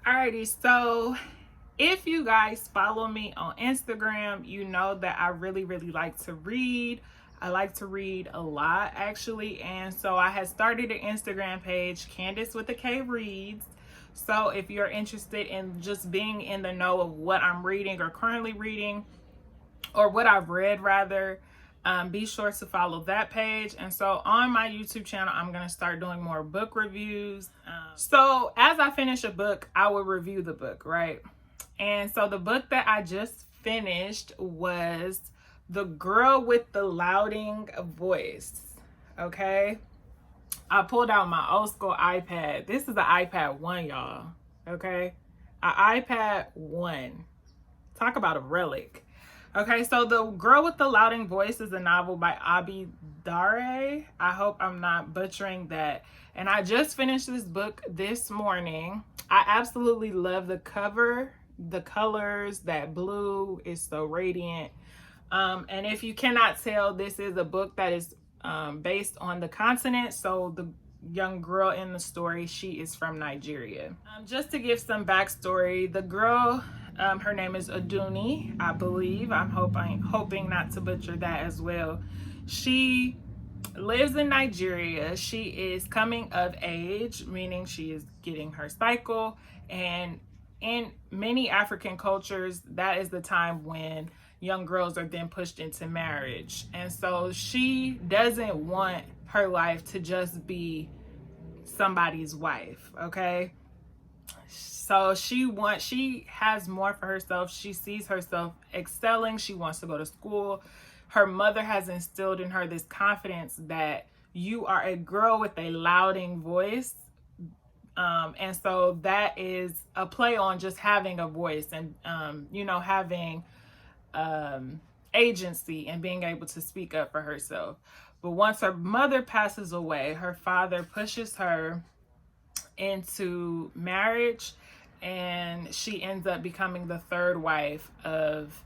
Alrighty, so if you guys follow me on Instagram, you know that I really like to read. I like to read a lot, actually. And so I had started an Instagram page, Candace with a K Reads. So if you're interested in just being in the know of what I'm reading or currently reading, or what I've read rather, be sure to follow that page. And so on my YouTube channel, I'm going to start doing more book reviews. So as I finish a book, I will review the book, right? And so the book that I just finished was The Girl with the Louding Voice. Okay. I pulled out my old school iPad. This is the iPad 1, y'all. Okay. An iPad 1. Talk about a relic. Okay, so The Girl with the Louding Voice is a novel by Abi Daré. I hope I'm not butchering that. And I just finished this book this morning. I absolutely love the cover, the colors, that blue is so radiant. And if you cannot tell, this is a book that is based on the continent. So the young girl in the story, she is from Nigeria. Just to give some backstory, the girl, her name is Aduni, I believe. I'm hoping not to butcher that as well. She lives in Nigeria. She is coming of age, meaning she is getting her cycle. And in many African cultures, that is the time when young girls are then pushed into marriage. And so she doesn't want her life to just be somebody's wife, okay? So she has more for herself. She sees herself excelling. She wants to go to school. Her mother has instilled in her this confidence that you are a girl with a louding voice. And so that is a play on just having a voice and, having agency and being able to speak up for herself. But once her mother passes away, her father pushes her into marriage, and she ends up becoming the third wife of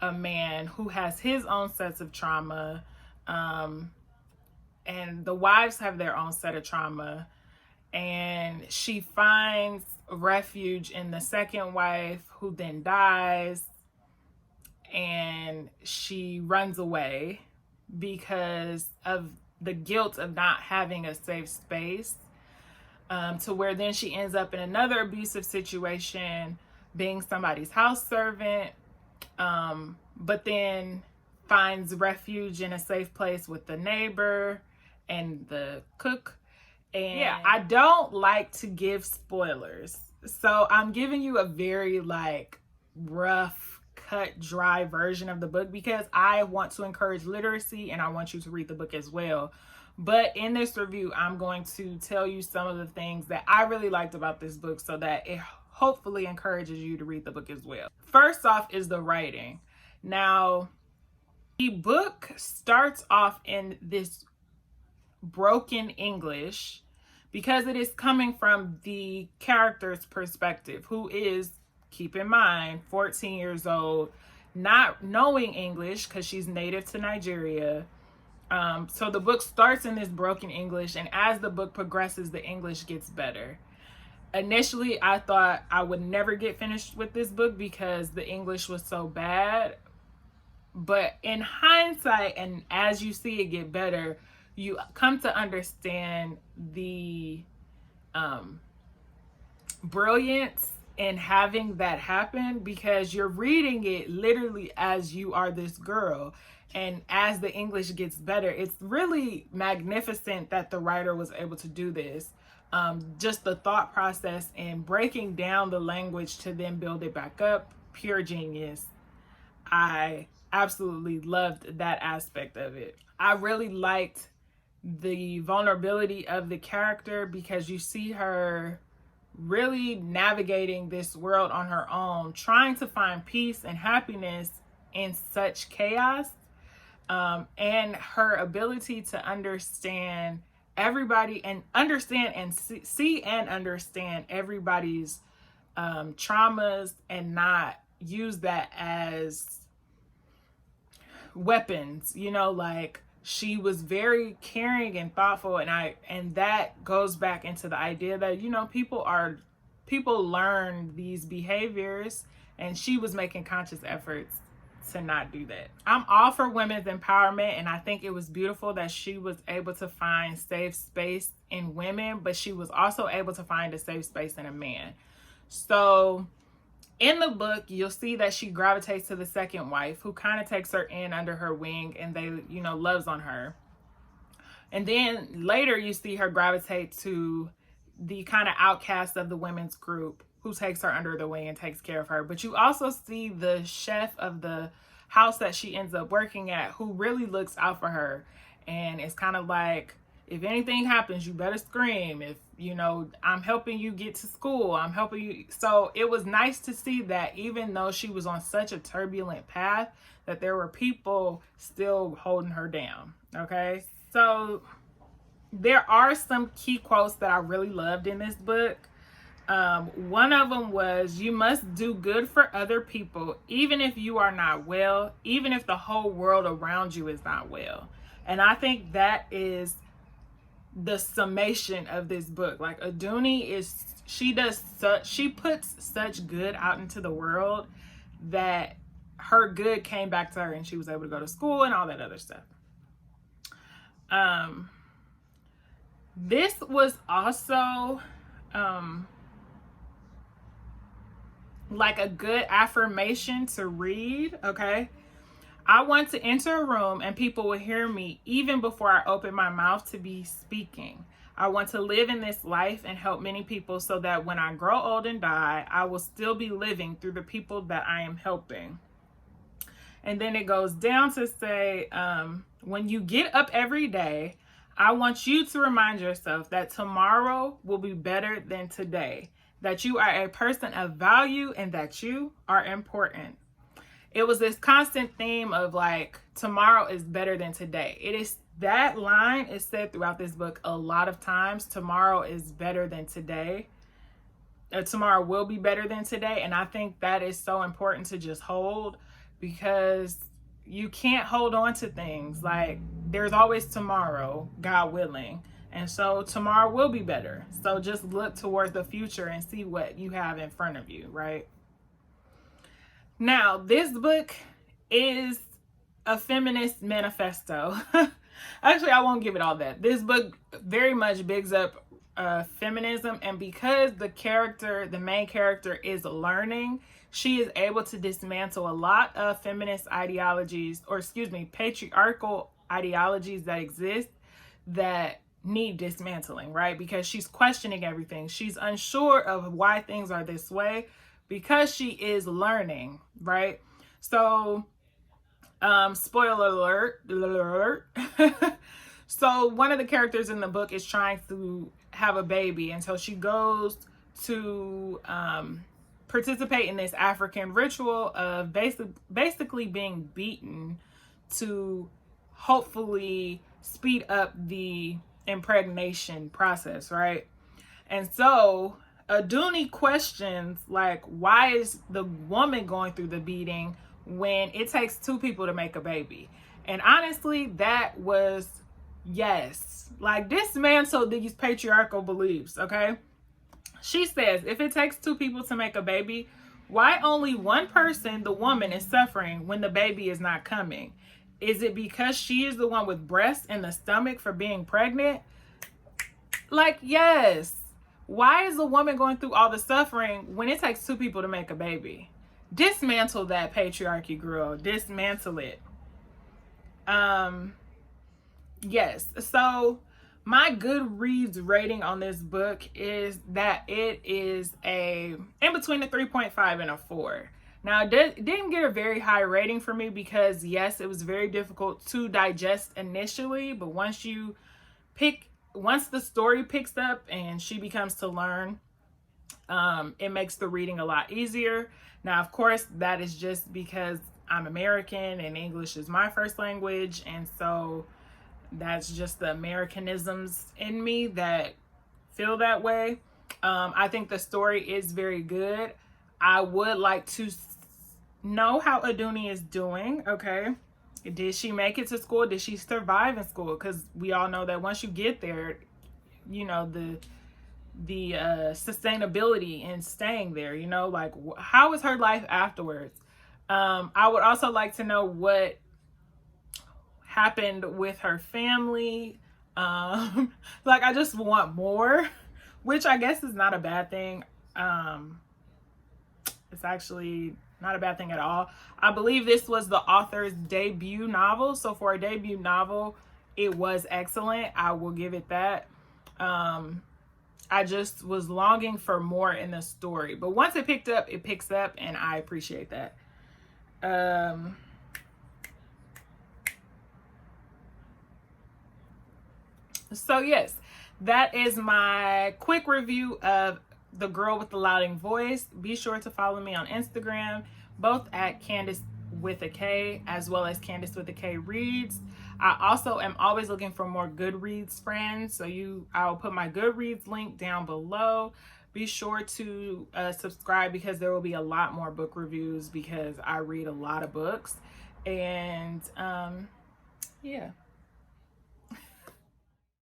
a man who has his own sets of trauma, and the wives have their own set of trauma, and she finds refuge in the second wife, who then dies, and she runs away because of the guilt of not having a safe space, to where then she ends up in another abusive situation, being somebody's house servant, but then finds refuge in a safe place with the neighbor and the cook. And yeah, I don't like to give spoilers, so I'm giving you a very rough, cut, dry version of the book because I want to encourage literacy and I want you to read the book as well. But in this review, I'm going to tell you some of the things that I really liked about this book so that it hopefully encourages you to read the book as well. First off is the writing. Now, the book starts off in this broken English because it is coming from the character's perspective, who is, keep in mind, 14 years old, not knowing English because she's native to Nigeria. So the book starts in this broken English, and as the book progresses, the English gets better. Initially, I thought I would never get finished with this book because the English was so bad. But in hindsight, and as you see it get better, you come to understand the brilliance in having that happen, because you're reading it literally as you are this girl. And as the English gets better, it's really magnificent that the writer was able to do this. Just the thought process and breaking down the language to then build it back up, pure genius. I absolutely loved that aspect of it. I really liked the vulnerability of the character because you see her really navigating this world on her own, trying to find peace and happiness in such chaos. And her ability to understand everybody and understand and see and understand everybody's traumas and not use that as weapons, she was very caring and thoughtful, and that goes back into the idea that people are people learn these behaviors, and she was making conscious efforts to not do that. I'm all for women's empowerment, and I think it was beautiful that she was able to find safe space in women, but she was also able to find a safe space in a man. So in the book, you'll see that she gravitates to the second wife, who kind of takes her in under her wing, and they, loves on her. And then later you see her gravitate to the kind of outcast of the women's group, who takes her under the wing and takes care of her. But you also see the chef of the house that she ends up working at, who really looks out for her. And it's kind of like, if anything happens, you better scream. If, I'm helping you get to school, I'm helping you. So it was nice to see that even though she was on such a turbulent path, that there were people still holding her down. Okay. So there are some key quotes that I really loved in this book. One of them was, you must do good for other people, even if you are not well, even if the whole world around you is not well. And I think that is the summation of this book. Like, Aduni she puts such good out into the world that her good came back to her, and she was able to go to school and all that other stuff. This was also like a good affirmation to read. Okay. I want to enter a room and people will hear me even before I open my mouth to be speaking. I want to live in this life and help many people so that when I grow old and die, I will still be living through the people that I am helping. And then it goes down to say, when you get up every day, I want you to remind yourself that tomorrow will be better than today, that you are a person of value and that you are important. It was this constant theme of like, tomorrow is better than today. That line is said throughout this book a lot of times. Tomorrow is better than today. Tomorrow will be better than today. And I think that is so important to just hold, because you can't hold on to things. Like, there's always tomorrow, God willing. And so tomorrow will be better. So just look towards the future and see what you have in front of you, right? Now, this book is a feminist manifesto. Actually, I won't give it all that. This book very much bigs up feminism. And because the main character is learning, she is able to dismantle a lot of feminist ideologies, patriarchal ideologies that exist that need dismantling, right? Because she's questioning everything. She's unsure of why things are this way because she is learning, right? So, spoiler alert. So one of the characters in the book is trying to have a baby. And so she goes to participate in this African ritual of basically being beaten to hopefully speed up the impregnation process, right? And so Aduni questions, like, why is the woman going through the beating when it takes two people to make a baby? And honestly, that was, yes, like, dismantle these patriarchal beliefs, okay? She says, if it takes two people to make a baby, why only one person, the woman, is suffering when the baby is not coming? Is it because she is the one with breasts in the stomach for being pregnant? Like, yes. Why is the woman going through all the suffering when it takes two people to make a baby? Dismantle that patriarchy, girl. Dismantle it. Yes. So my Goodreads rating on this book is that it is in between a 3.5 and a 4. Now, it didn't get a very high rating for me because, yes, it was very difficult to digest initially. But once the story picks up and she becomes to learn, it makes the reading a lot easier. Now, of course, that is just because I'm American and English is my first language. And so that's just the Americanisms in me that feel that way. I think the story is very good. I would like to know how Aduni is doing. Okay. Did she make it to school? Did she survive in school? Because we all know that once you get there, sustainability in staying there, you know, like how is her life afterwards. I would also like to know what happened with her family. Like I just want more, which I guess is not a bad thing. It's actually not a bad thing at all. I believe this was the author's debut novel, so for a debut novel it was excellent. I will give it that. I just was longing for more in the story, but once it picked up, it picks up, and I appreciate that. So yes, that is my quick review of The Girl with the Louding Voice. Be sure to follow me on Instagram, both at Candace with a K as well as Candace with a K Reads. I also am always looking for more Goodreads friends, so I'll put my Goodreads link down below. Be sure to subscribe, because there will be a lot more book reviews, because I read a lot of books. And yeah.